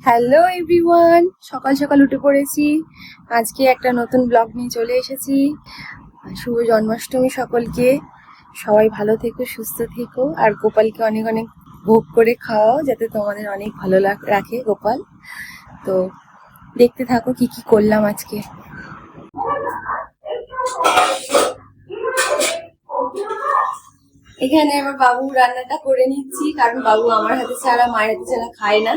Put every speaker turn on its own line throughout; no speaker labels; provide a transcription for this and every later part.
Hello everyone, সকাল সকাল উঠে পড়েছি। আজকে একটা নতুন ব্লগ নিয়ে চলে এসেছি। শুভ জন্মাষ্টমী সকলকে। সবাই ভালো থেকো, সুস্থ থেকো, আর গোপালকে অনেক অনেক ভোগ করে খাওয়াও, যাতে তোমাদের অনেক ভালো রাখে গোপাল। তো দেখতে থাকো কি কি করলাম আজকে। এখানে আমার বাবু রান্নাটা করে নিচ্ছি, কারণ বাবু আমার হাতে ছাড়া, মায়ের হাতে ছাড়া খায় না।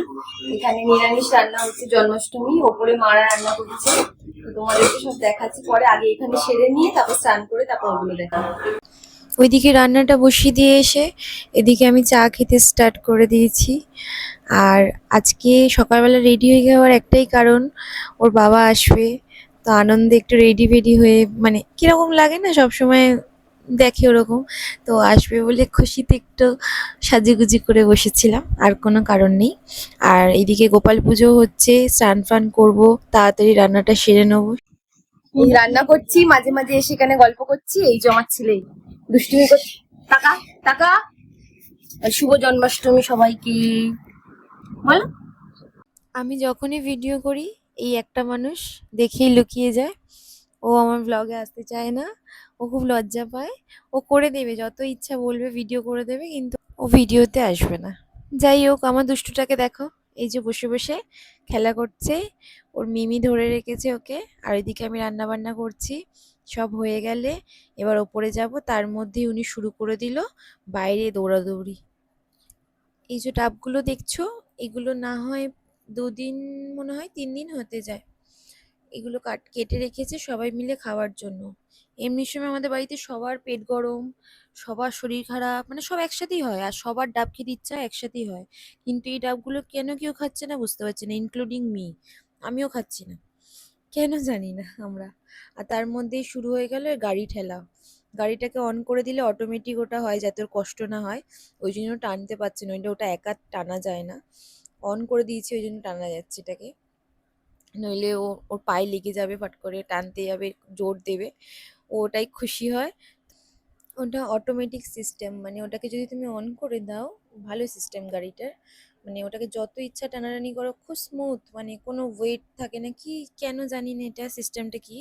এখানে নিরামিষ রান্না হচ্ছে, জন্মাষ্টমী, ওপরে মারা রান্না করছে। তো তোমাদেরকে সব দেখাচ্ছি পরে, আগে এখানে সেরে নিয়ে তারপর স্নান করে তারপর ওগুলো দেখা। ওইদিকে রান্নাটা বসিয়ে দিয়ে এসে এদিকে আমি চা খেতে স্টার্ট করে দিয়েছি। আর আজকে সকালবেলা রেডি হয়ে যাওয়ার একটাই কারণ, ওর বাবা আসবে। তো আনন্দে একটু রেডি ফেডি হয়ে, মানে কিরকম লাগে না সবসময় দেখে ওরকম, তো আসবে বলে খুশিতে একটু সাজুগুজি করে বসেছিলাম, আর কোনো কারণ নেই। আর এইদিকে গোপাল পুজো হচ্ছে, স্নান ফান করবো, তাড়াতাড়ি রান্নাটা সেরে নেবো। এই রান্না করছি, মাঝে মাঝে এসে এখানে গল্প করছি। এই যে আমার ছেলেই দুষ্টুমি করছি। টাকা টাকা। শুভ জন্মাষ্টমী সবাইকে বলো। আমি যখনই ভিডিও করি এই একটা মানুষ দেখেই লুকিয়ে যায়। ও আমার ব্লগে আসতে চায় না, ও খুব লজ্জা পায়। ও করে দেবে, যত ইচ্ছা বলবে ভিডিও করে দেবে, কিন্তু ও ভিডিওতে আসবে না। যাই হোক, আমার দুষ্টুটাকে দেখো, এই যে বসে বসে খেলা করছে। ওর মিমি ধরে রেখেছে ওকে। আর এদিকে আমি রান্না বান্না করছি। সব হয়ে গেলে এবার ওপরে যাব, তার মধ্যেই উনি শুরু করে দিল বাইরে দৌড়াদৌড়ি। এই যে ডাবগুলো দেখছো, এগুলো না হয় 2 দিন, মনে হয় 3 দিন হতে যায়। এগুলো কেটে রেখেছে সবাই মিলে খাওয়ার জন্য। এমনি সময় আমাদের বাড়িতে সবার পেট গরম, সবার শরীর খারাপ, মানে সব একসাথেই হয়, আর সবার ডাব খেতে ইচ্ছা একসাথেই হয়। কিন্তু এই ডাবগুলো কেন কেউ খাচ্ছে না বুঝতে পারছি না, ইনক্লুডিং মি। আমিও খাচ্ছি না, কেন জানি না আমরা। আর তার মধ্যেই শুরু হয়ে গেল গাড়ি ঠেলা। গাড়িটাকে অন করে দিলে অটোমেটিক ওটা হয়, যাতে ওর কষ্ট না হয়। ওই জন্য টানতে পারছি না, ওটা একা টানা যায় না। অন করে দিয়েছি, ওই জন্য টানা যাচ্ছে এটাকে। নইলে ওর পায়ে লেগে যাবে, ফাট করে টানতে যাবে, জোর দেবে, ও ওটাই খুশি হয়। ওটা অটোমেটিক সিস্টেম, মানে ওটাকে যদি তুমি অন করে দাও, ভালো সিস্টেম গাড়িটার। মানে ওটাকে যত ইচ্ছা টানাটানি করো, খুব স্মুথ, মানে কোনো ওয়েট থাকে না, কি কেন জানি না এটা সিস্টেমটা কি,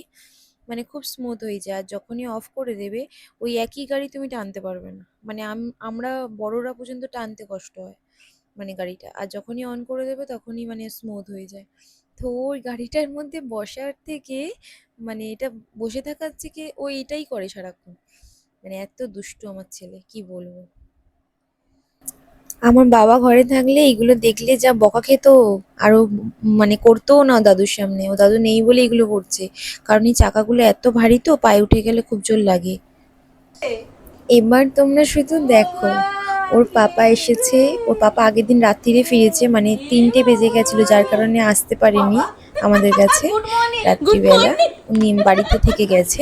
মানে খুব স্মুথ হয়ে যায়। আর যখনই অফ করে দেবে, ওই একই গাড়ি তুমি টানতে পারবে না, মানে আমরা বড়রা পর্যন্ত টানতে কষ্ট হয় মানে গাড়িটা। আর যখনই অন করে দেবে তখনই মানে স্মুথ হয়ে যায়। তো ওই গাড়িটার মধ্যে বসার থেকে, মানে এটা বসে থাকার থেকে ও এটাই করে সারাক্ষণ। মানে এত দুষ্টু আমার ছেলে, কি বলবো। আমার বাবা ঘরে থাকলে এগুলো দেখলে যা বকা খেত, আরো মানে করতেও না দাদুর সামনে। ও দাদু নেই বলে এগুলো করছে, কারণ এই চাকাগুলো এত ভারী তো, পায়ে উঠে গেলে খুব জোর লাগে। এবার তোমরা শুধু দেখো, ওর পাপা এসেছে। ওর পাপা আগের দিন রাত্রিরে ফিরেছে, মানে 3টে বেজে গেছিল, যার কারণে আসতে পারেনি আমাদের কাছে রাত্রিবেলা। উনি বাড়িতে থেকে গেছে।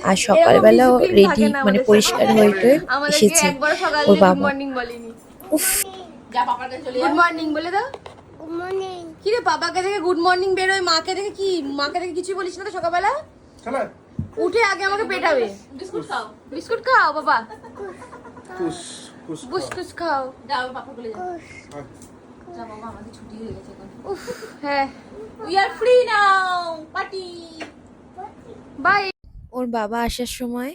আর সকালবেলা রেডি, মানে পরিষ্কার হয়ে টয়ে এসেছে ওর বাবা। উফ, যা পাপার কাছে চলে যা, গুড মর্নিং বলে দাও। Good morning. কি রে, পাপাকে দেখে গুড মর্নিং বেরোয়, মাকে দেখে কি, মাকে দেখে কিছু বলিস না তো সকালবেলা? উঠে আগে আমাকে পেটাবে। বিস্কুট খাও, বিস্কুট খাও বাবা, বুসকুস খাও। যাও পাপা বলে যাও। যা বাবা, আমাদের ছুটি হয়ে গেছে এখন। উফ, হ্যাঁ, we are free now, party, bye. ওর বাবা আসার সময়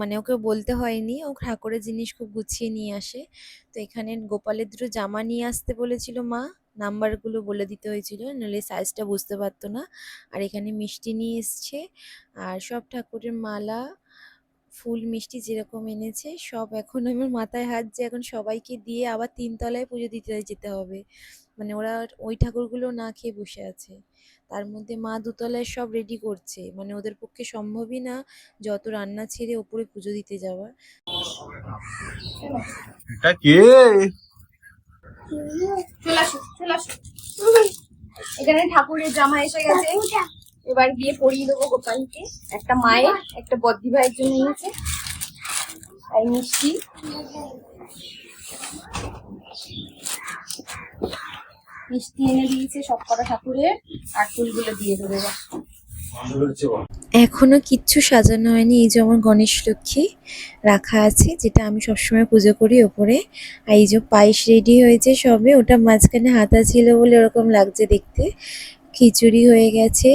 মানে ওকে বলতে হয়নি, ও ঠাকুরের জিনিস খুব গুছিয়ে নিয়ে আসে। তো এখানে গোপালের দুটো জামা নিয়ে আসতে বলেছিল মা, নাম্বারগুলো বলে দিতে হয়েছিল, নাহলে সাইজটা বুঝতে পারতো না। আর এখানে মিষ্টি নিয়ে এসছে, আর সব ঠাকুরের মালা, ফুল, মিষ্টি যেরকম এনেছে সব। এখন আমার মাথায় হাত যে এখন সবাইকে দিয়ে আবার 3 তলায় পুজো দিতে যেতে হবে। মানে ওরা ওই ঠাকুরগুলো না খেয়ে বসে আছে, তার মধ্যে মা 2তলায় সব রেডি করছে, মানে ওদের পক্ষে সম্ভবই না যত রান্না ছেড়ে ওপরে পুজো দিতে যাওয়া।
এটা কে?
চলে আসো, চলে আসো। এখানে ঠাকুরের জামা এসে গেছে, এবার গিয়ে পরিয়ে দেবো গোপালকে। একটা মায়ের, একটা বদ্দি ভাইয়ের জন্য নিয়েছে, আর মিষ্টি। মিষ্টি এনে দিয়েছে সব কটা ঠাকুরের, আর ফুলগুলো দিয়ে দেবে।
এখনো কিচ্ছু সাজানো হয়নি। এই যে আমার গণেশ লক্ষ্মী রাখা আছে, যেটা আমি সবসময় পুজো করি ওপরে। আর এই যে পায়েস রেডি হয়েছে সবে, ওটা মাঝখানে হাতা ছিল বলে ওরকম লাগছে দেখতে। খিচুড়ি হয়ে গেছে,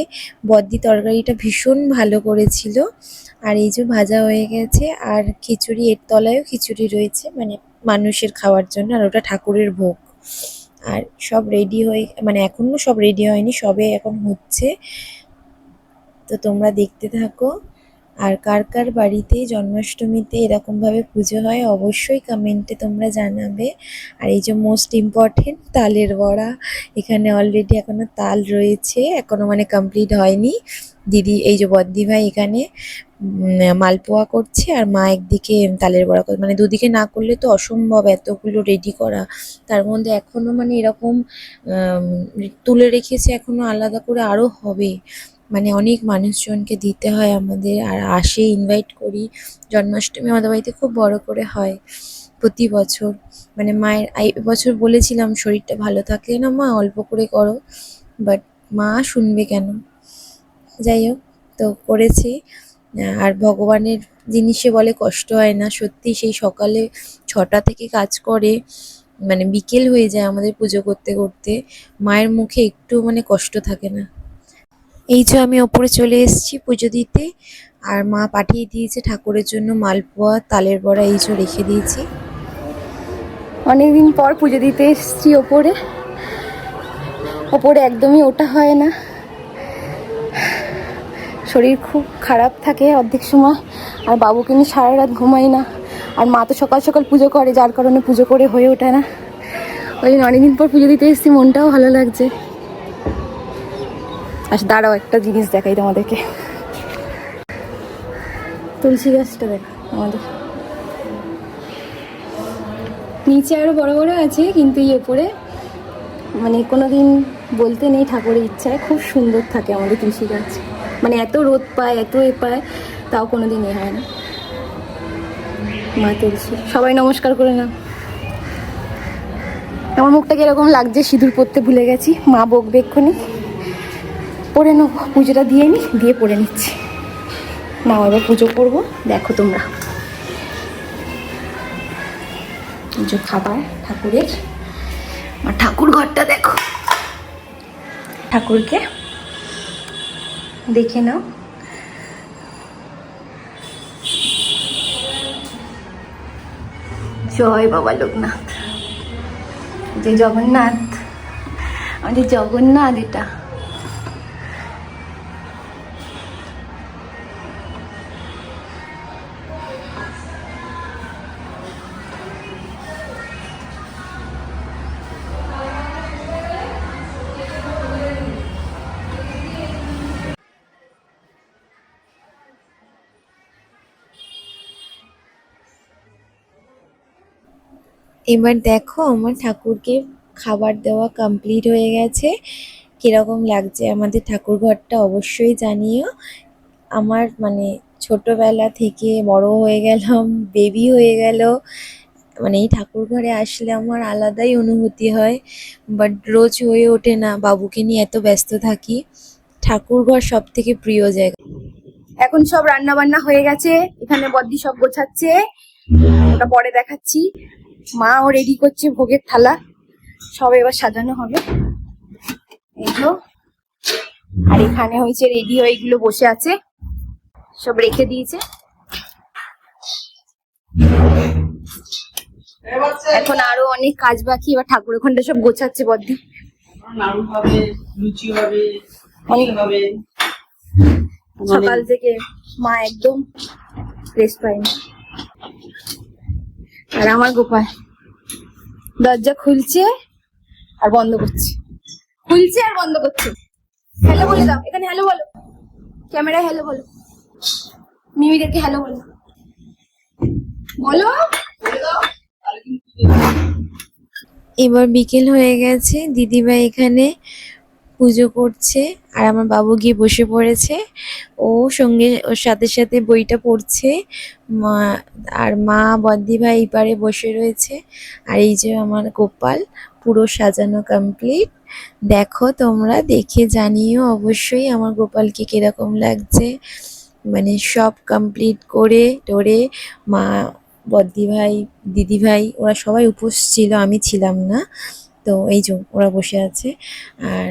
বদ্দি তরকারিটা ভীষণ ভালো করেছিল। আর এই যে ভাজা হয়ে গেছে, আর খিচুড়ি এর তলায়ও খিচুড়ি রয়েছে, মানে মানুষের খাওয়ার জন্য, আর ওটা ঠাকুরের ভোগ। আর সব রেডি হয়ে, মানে এখনো সব রেডি হয়নি, সবে এখন হচ্ছে। তো তোমরা দেখতে থাকো। আর কার কার বাড়িতে জন্মাষ্টমীতে এরকম ভাবে পুজো হয় অবশ্যই কমেন্টে তোমরা জানাবে। আর এই যে মোস্ট ইম্পর্টেন্ট তালের বড়া, এখানে অলরেডি এখনো তাল রয়েছে, এখনো মানে কমপ্লিট হয়নি। দিদি, এই যে বদ্দি ভাই এখানে মালপোয়া করছে, আর মা একদিকে তালের বড়া করছে। মানে দুদিকে না করলে তো অসম্ভব এতগুলো রেডি করা। তার মধ্যে এখনো মানে এরকম আম, তুলে রেখেছে, এখনো আলাদা করে আরো হবে। মানে অনেক মানুষজনকে দিতে হয় আমাদের, আর আসে, ইনভাইট করি। জন্মাষ্টমী আমাদের বাড়িতে খুব বড় করে হয় প্রতি বছর। মানে মায়ের এই বছর বলেছিলাম শরীরটা ভালো থাকলে না মা অল্প করে করো, বাট মা শুনবে কেন। যাই হোক, তো করেছি। আর ভগবানের জিনিসে বলে কষ্ট হয় না, সত্যি। সেই সকালে 6টা থেকে কাজ করে, মানে বিকেল হয়ে যায় আমাদের পুজো করতে করতে। মায়ের মুখে একটু মানে কষ্ট থাকে না। এই যে আমি ওপরে চলে এসেছি পুজো দিতে, আর মা পাঠিয়ে দিয়েছে ঠাকুরের জন্য মালপোয়া, তালের বড়া, এই যে রেখে দিয়েছি।
অনেকদিন পর পুজো দিতে এসেছি ওপরে। ওপরে একদমই ওঠা হয় না, শরীর খুব খারাপ থাকে অর্ধেক সময়। আর বাবুকে নিয়ে সারা রাত ঘুমাই না। আর মা তো সকাল সকাল পুজো করে, যার কারণে পুজো করে হয়ে ওঠে না। ওই জন্য অনেকদিন পর পুজো দিতে এসেছি, মনটাও ভালো লাগছে। আচ্ছা দাঁড়াও, একটা জিনিস দেখাই তোমাদেরকে। তুলসী গাছটা দেখো আমাদের নিচে আরো বড় বড় আছে, কিন্তু এই ওপরে মানে কোনোদিন বলতে নেই, ঠাকুরের ইচ্ছায় খুব সুন্দর থাকে আমাদের তুলসী গাছ। মানে এত রোদ পায়, এত এ পায়, তাও কোনোদিন এ হয় না। মা তুলসী, সবাই নমস্কার করে না। আমার মুখটাকে এরকম লাগছে, সিঁদুর পরতে ভুলে গেছি, মা বকবে এক্ষুনি। পরে নেবো, পুজোটা দিয়ে নি, দিয়ে পরে নিচ্ছি। না এবার পুজো করবো, দেখো তোমরা। পুজো খাবার ঠাকুরের, আর ঠাকুর ঘরটা দেখো, ঠাকুরকে দেখে নাও। জয় বাবা লোকনাথ, যে জগন্নাথ, আমাদের জগন্নাথ এটা।
এবার দেখো আমার ঠাকুরকে খাবার দেওয়া কমপ্লিট হয়ে গেছে। কিরকম লাগছে আমাদের ঠাকুর ঘরটা অবশ্যই জানিও। আমার মানে ছোটবেলা থেকে বড় হয়ে গেলাম, বেবি হয়ে গেল, মানে এই ঠাকুর ঘরে আসলে আমার আলাদাই অনুভূতি হয়। বাট রোজ হয়ে ওঠে না, বাবুকে নিয়ে এত ব্যস্ত থাকি। ঠাকুর ঘর সব থেকে প্রিয় জায়গা।
এখন সব রান্না বান্না হয়ে গেছে, এখানে বদ্দি সব গোছাচ্ছে, ওটা পরে দেখাচ্ছি। মাও রেডি করছে ভোগের থালা, সব এবার সাজানো হবে। এই তো, আর এখানে হয়েছে রেডি হয়ে এগুলো বসে আছে, সব রেখে দিয়েছে। এখন আরো অনেক কাজ বাকি, এবার ঠাকুর ওখানটা সব গোছাচ্ছে বদ্দি। সকাল থেকে মা একদম রেস্ট পায়নি। আর আমার গোপাল দরজা খুলছে আর বন্ধ করছে, খুলছে আর বন্ধ করছে। হ্যালো বলে দাও, এখানে হ্যালো বলো, ক্যামেরায় হ্যালো বলো, মিমিদেরকে হ্যালো বলো, বলো।
এবার বিকেল হয়ে গেছে, দিদিভাই এখানে পুজো করছে, আর আমার বাবু গিয়ে বসে পড়েছে। ও সঙ্গে ওর সাথে সাথে বইটা পড়ছে। মা আর মা বদ্দি ভাই এই পারে বসে রয়েছে। আর এই যে আমার গোপাল পুরো সাজানো কমপ্লিট। দেখো তোমরা, দেখে জানিও অবশ্যই আমার গোপালকে কিরকম লাগছে। মানে সব কমপ্লিট করে টোরে মা, বদ্দি ভাই, দিদি ভাই ওরা সবাই উপোস ছিল, আমি ছিলাম না। তো এই যে ওরা বসে আছে। আর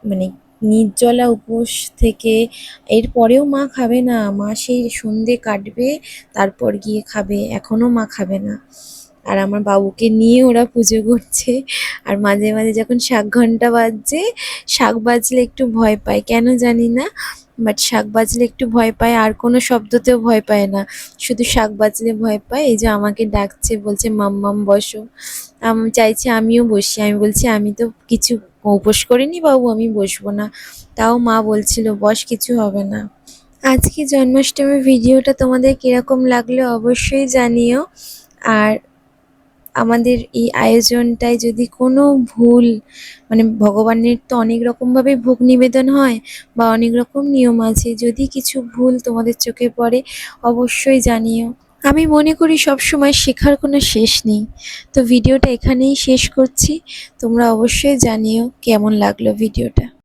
মানে নির্জলা উপোস থেকে এরপরেও মা খাবে না, মা সেই সন্ধে কাটবে তারপর গিয়ে খাবে, এখনো মা খাবে না। আর আমার বাবুকে নিয়ে ওরা পুজো করছে। আর মাঝে মাঝে যখন শাঁখ ঘন্টা বাজছে, শাঁখ বাজলে একটু ভয় পায় কেন জানি না, বাট শাঁখ বাজলে একটু ভয় পায়, আর কোনো শব্দতেও ভয় পায় না, শুধু শাঁখ বাজলে ভয় পায়। এই যে আমাকে ডাকছে, বলছে মাম্মাম বসো। আমি চাইছি আমিও বসি, আমি বলছি আমি তো কিছু উপোস করিনি বাবু, আমি বসবো না। তাও মা বলছিল বস, কিছু হবে না। আজকে জন্মাষ্টমীর ভিডিওটা তোমাদের কিরকম লাগলো অবশ্যই জানিও। আর আমাদের এই আয়োজনটায় যদি কোনো ভুল, মানে ভগবানের তো অনেক রকমভাবে ভোগ নিবেদন হয় বা অনেক রকম নিয়ম আছে, যদি কিছু ভুল তোমাদের চোখে পড়ে অবশ্যই জানিও। আমি মনে করি সব সময় শেখার কোনো শেষ নেই। তো ভিডিওটা এখানেই শেষ করছি। তোমরা অবশ্যই জানিও কেমন লাগলো ভিডিওটা।